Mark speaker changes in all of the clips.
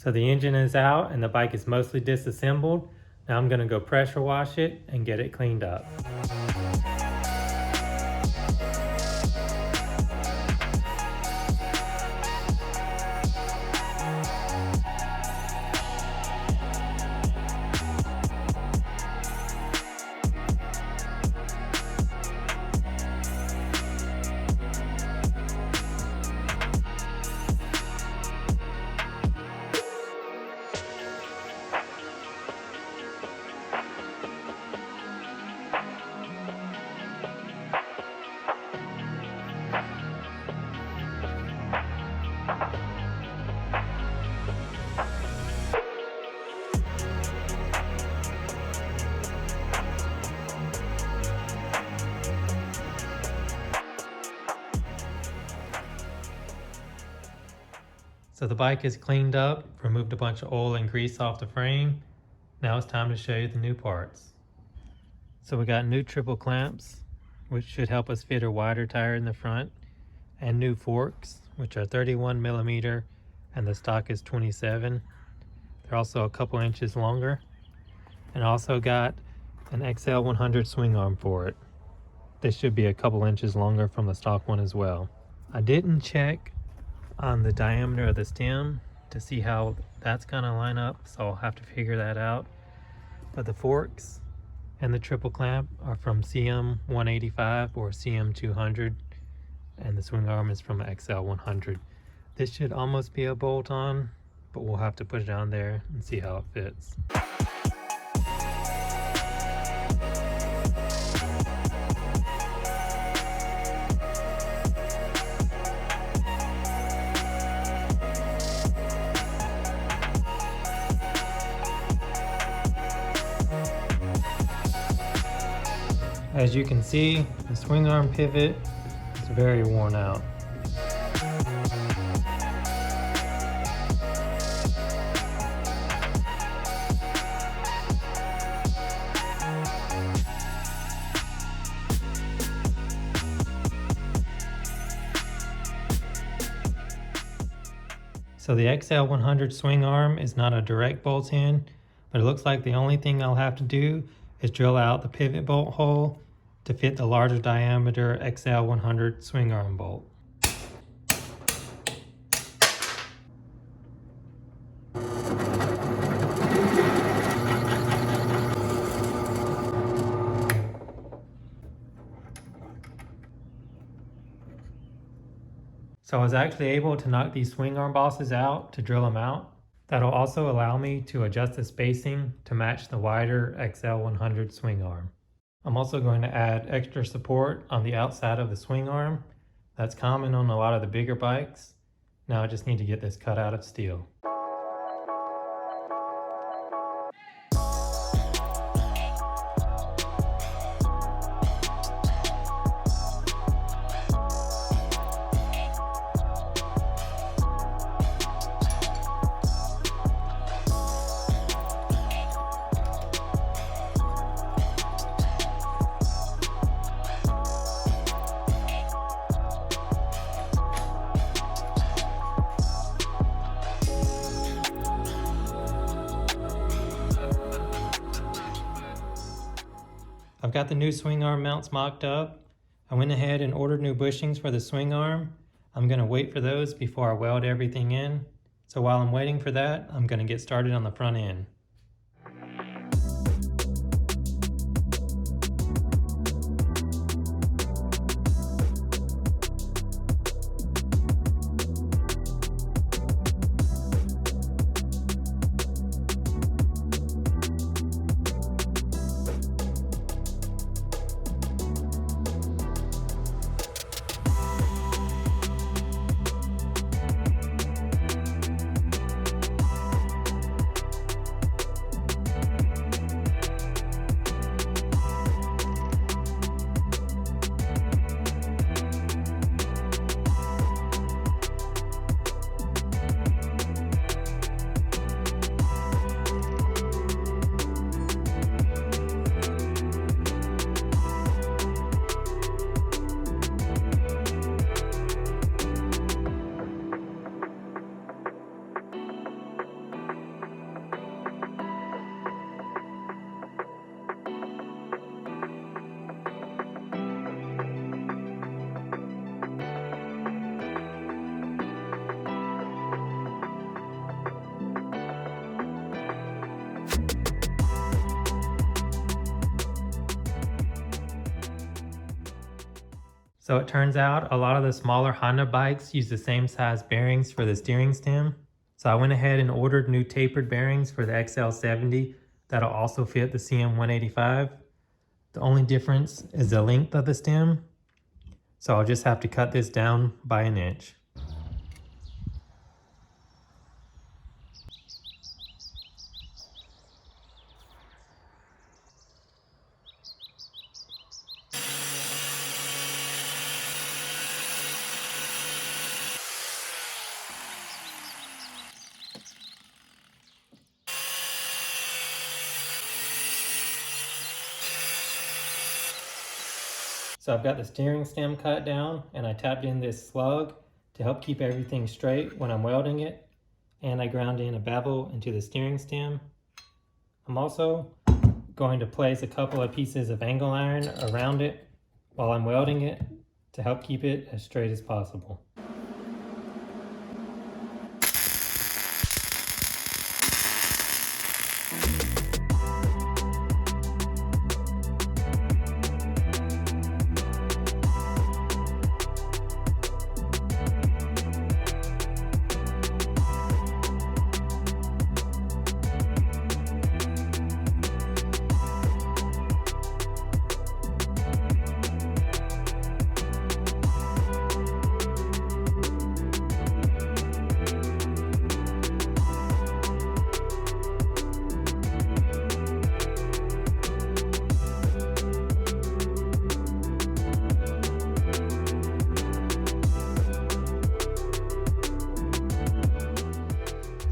Speaker 1: So the engine is out and the bike is mostly disassembled. Now I'm going to go pressure wash it and get it cleaned up. So the bike is cleaned up, removed a bunch of oil and grease off the frame. Now it's time to show you the new parts. So we got new triple clamps, which should help us fit a wider tire in the front, and new forks, which are 31 millimeter and the stock is 27. They're also a couple inches longer, and also got an XL100 swing arm for it. They should be a couple inches longer from the stock one as well. I didn't check on the diameter of the stem to see how that's gonna line up, so I'll have to figure that out. But the forks and the triple clamp are from CM 185 or CM 200, and the swing arm is from XL 100. This should almost be a bolt on, but we'll have to put it on there and see how it fits. As you can see, the swing arm pivot is very worn out. So the XL100 swing arm is not a direct bolt in, but it looks like the only thing I'll have to do is drill out the pivot bolt hole to fit the larger diameter XL100 swing arm bolt. So I was actually able to knock these swing arm bosses out to drill them out. That'll also allow me to adjust the spacing to match the wider XL100 swing arm. I'm also going to add extra support on the outside of the swing arm. That's common on a lot of the bigger bikes. Now I just need to get this cut out of steel. I've got the new swing arm mounts mocked up. I went ahead and ordered new bushings for the swing arm. I'm going to wait for those before I weld everything in. So while I'm waiting for that, I'm going to get started on the front end. So it turns out a lot of the smaller Honda bikes use the same size bearings for the steering stem. So I went ahead and ordered new tapered bearings for the XL70 that'll also fit the CM185. The only difference is the length of the stem. So I'll just have to cut this down by an inch. So I've got the steering stem cut down and I tapped in this slug to help keep everything straight when I'm welding it. And I ground in a bevel into the steering stem. I'm also going to place a couple of pieces of angle iron around it while I'm welding it to help keep it as straight as possible.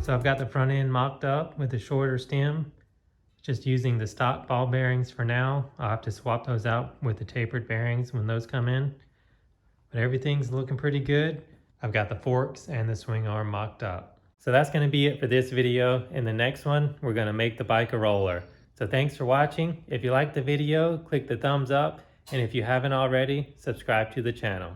Speaker 1: So I've got the front end mocked up with a shorter stem, just using the stock ball bearings for now. I'll have to swap those out with the tapered bearings when those come in. But everything's looking pretty good. I've got the forks and the swing arm mocked up. So that's going to be it for this video. In the next one, we're going to make the bike a roller. So thanks for watching. If you liked the video, click the thumbs up. And if you haven't already, subscribe to the channel.